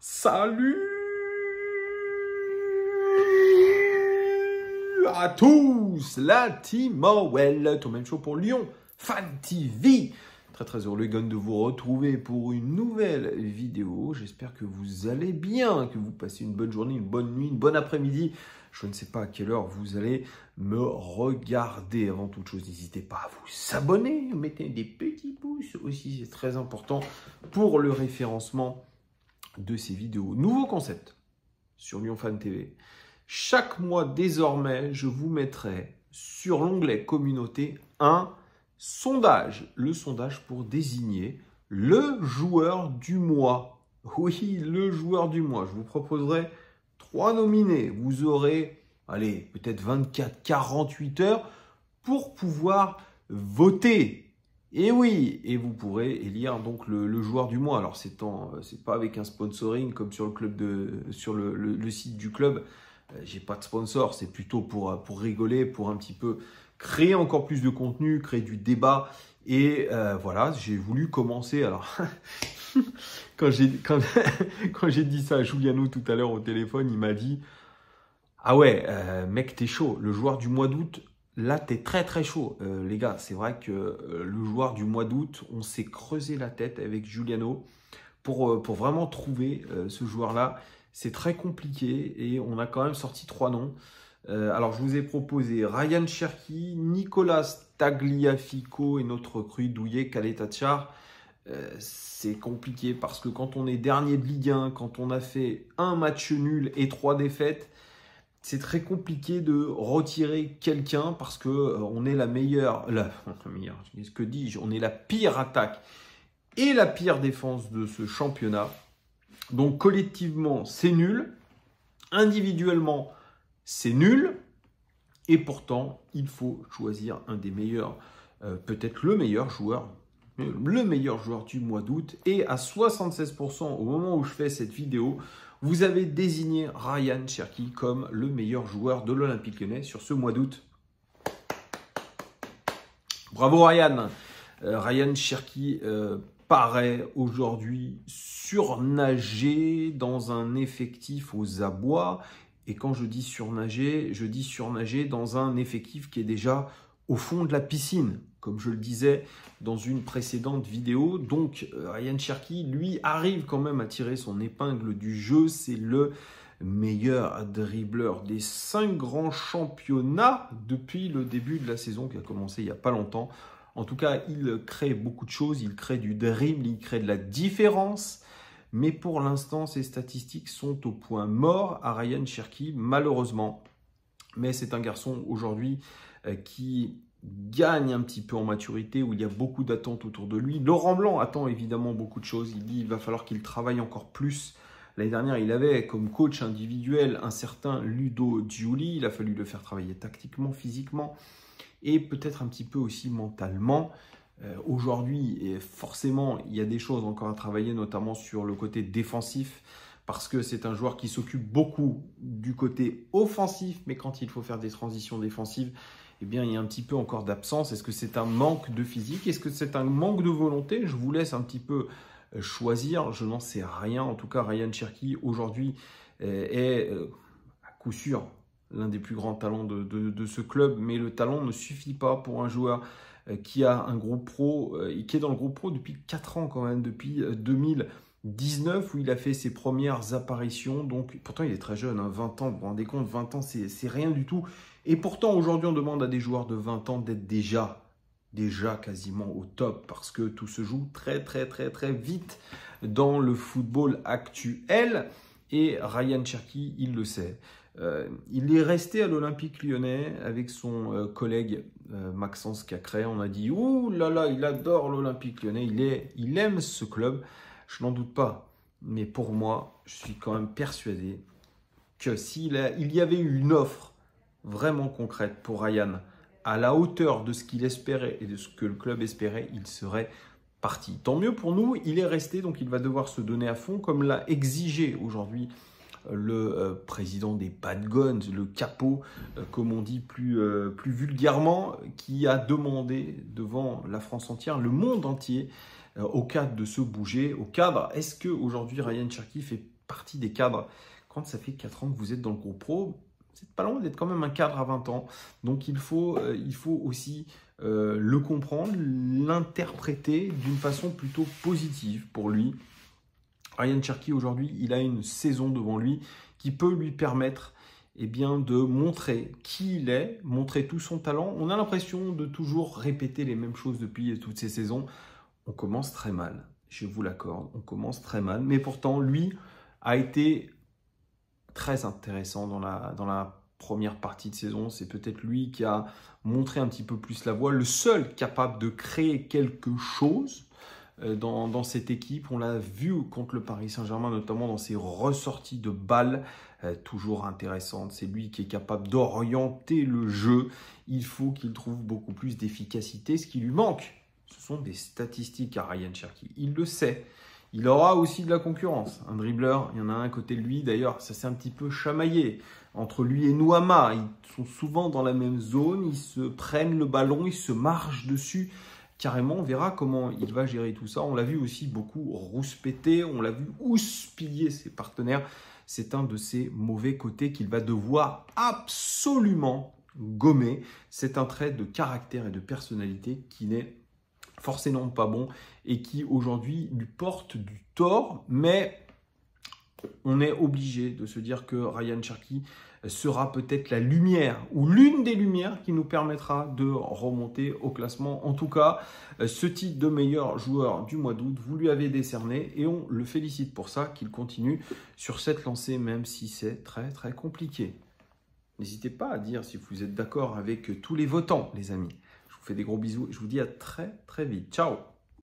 Salut à tous, la team Orwell, ton même show pour Lyon, Fan TV. Très heureux les gars de vous retrouver pour une nouvelle vidéo. J'espère que vous allez bien, que vous passez une bonne journée, une bonne nuit, une bonne après-midi. Je ne sais pas à quelle heure vous allez me regarder. Avant toute chose, n'hésitez pas à vous abonner, mettez des petits pouces aussi, c'est très important pour le référencement de ces vidéos. Nouveau concept sur Lyon Fan TV. Chaque mois désormais, je vous mettrai sur l'onglet communauté un sondage. Le sondage pour désigner le joueur du mois. Oui, le joueur du mois. Je vous proposerai 3 nominés. Vous aurez, allez, peut-être 24, 48 heures pour pouvoir voter. Et oui, et vous pourrez élire donc le joueur du mois. Alors c'est pas avec un sponsoring comme sur le club sur le site du club. J'ai pas de sponsor, c'est plutôt pour rigoler, pour un petit peu créer encore plus de contenu, créer du débat. Et voilà, j'ai voulu commencer. Alors quand j'ai dit ça à Giuliano tout à l'heure au téléphone, il m'a dit ah ouais, mec, t'es chaud. Le joueur du mois d'août. Là, t'es très très chaud. Les gars, c'est vrai que le joueur du mois d'août, on s'est creusé la tête avec Giuliano pour vraiment trouver ce joueur-là. C'est très compliqué et on a quand même sorti 3 noms. Alors, je vous ai proposé Ryan Cherki, Nicolas Tagliafico et notre recrue Douillet Kaletachar. C'est compliqué parce que quand on est dernier de Ligue 1, quand on a fait un match nul et 3 défaites, c'est très compliqué de retirer quelqu'un parce que on est la meilleure, que dis-je, on est la pire attaque et la pire défense de ce championnat. Donc collectivement, c'est nul. Individuellement, c'est nul. Et pourtant, il faut choisir un des meilleurs, peut-être le meilleur joueur du mois d'août. Et à 76%, au moment où je fais cette vidéo, vous avez désigné Ryan Cherki comme le meilleur joueur de l'Olympique Lyonnais sur ce mois d'août. Bravo Ryan. Ryan Cherki paraît aujourd'hui surnager dans un effectif aux abois. Et quand je dis surnager dans un effectif qui est déjà au fond de la piscine, comme je le disais dans une précédente vidéo. Donc, Ryan Cherki, lui, arrive quand même à tirer son épingle du jeu. C'est le meilleur dribbleur des 5 grands championnats depuis le début de la saison qui a commencé il n'y a pas longtemps. En tout cas, il crée beaucoup de choses. Il crée du dribble, il crée de la différence. Mais pour l'instant, ses statistiques sont au point mort à Ryan Cherki, malheureusement. Mais c'est un garçon aujourd'hui qui gagne un petit peu en maturité, où il y a beaucoup d'attentes autour de lui. Laurent Blanc attend évidemment beaucoup de choses. Il dit qu'il va falloir qu'il travaille encore plus. L'année dernière, il avait comme coach individuel un certain Ludo Giuli. Il a fallu le faire travailler tactiquement, physiquement et peut-être un petit peu aussi mentalement. Aujourd'hui, forcément, il y a des choses encore à travailler, notamment sur le côté défensif, parce que c'est un joueur qui s'occupe beaucoup du côté offensif, mais quand il faut faire des transitions défensives, eh bien, il y a un petit peu encore d'absence. Est-ce que c'est un manque de physique? Est-ce que c'est un manque de volonté? Je vous laisse un petit peu choisir. Je n'en sais rien. En tout cas, Ryan Cherki, aujourd'hui, est à coup sûr l'un des plus grands talents de ce club. Mais le talent ne suffit pas pour un joueur qui a un groupe pro, qui est dans le groupe pro depuis 4 ans quand même, depuis 2019 où il a fait ses premières apparitions. Donc, pourtant, il est très jeune, hein, 20 ans, vous vous rendez compte, 20 ans, c'est rien du tout. Et pourtant, aujourd'hui, on demande à des joueurs de 20 ans d'être déjà quasiment au top parce que tout se joue très, très, très, très vite dans le football actuel. Et Ryan Cherki, il le sait. Il est resté à l'Olympique Lyonnais avec son collègue Maxence Cacré. On a dit « Ouh là là, il adore l'Olympique Lyonnais, il aime ce club ». Je n'en doute pas. Mais pour moi, je suis quand même persuadé que s'il y avait eu une offre vraiment concrète pour Ryan, à la hauteur de ce qu'il espérait et de ce que le club espérait, il serait parti. Tant mieux pour nous, il est resté, donc il va devoir se donner à fond, comme l'a exigé aujourd'hui le président des Bad Guns, le capot, comme on dit plus vulgairement, qui a demandé devant la France entière, le monde entier, au cadre de se bouger, au cadre. Est-ce qu'aujourd'hui, Ryan Cherki fait partie des cadres? Quand ça fait 4 ans que vous êtes dans le groupe pro, c'est pas loin d'être quand même un cadre à 20 ans. Donc il faut aussi le comprendre, l'interpréter d'une façon plutôt positive pour lui. Ryan Cherki, aujourd'hui, il a une saison devant lui qui peut lui permettre de montrer qui il est, montrer tout son talent. On a l'impression de toujours répéter les mêmes choses depuis toutes ces saisons. On commence très mal, je vous l'accorde, on commence très mal. Mais pourtant, lui a été très intéressant dans la première partie de saison. C'est peut-être lui qui a montré un petit peu plus la voie, le seul capable de créer quelque chose dans cette équipe. On l'a vu contre le Paris Saint-Germain, notamment dans ses ressorties de balles, toujours intéressantes. C'est lui qui est capable d'orienter le jeu. Il faut qu'il trouve beaucoup plus d'efficacité. Ce qui lui manque, ce sont des statistiques à Ryan Cherki. Il le sait. Il aura aussi de la concurrence. Un dribbleur, il y en a un à côté de lui. D'ailleurs, ça s'est un petit peu chamaillé entre lui et Nuama. Ils sont souvent dans la même zone. Ils se prennent le ballon, ils se marchent dessus. Carrément, on verra comment il va gérer tout ça. On l'a vu aussi beaucoup rouspéter. On l'a vu houspiller ses partenaires. C'est un de ses mauvais côtés qu'il va devoir absolument gommer. C'est un trait de caractère et de personnalité qui n'est forcément pas bon et qui aujourd'hui lui porte du tort, mais on est obligé de se dire que Ryan Cherki sera peut-être la lumière ou l'une des lumières qui nous permettra de remonter au classement. En tout cas, ce titre de meilleur joueur du mois d'août, vous lui avez décerné et on le félicite pour ça, qu'il continue sur cette lancée, même si c'est très très compliqué. N'hésitez pas à dire si vous êtes d'accord avec tous les votants, les amis. Je vous fais des gros bisous et je vous dis à très très vite. Ciao!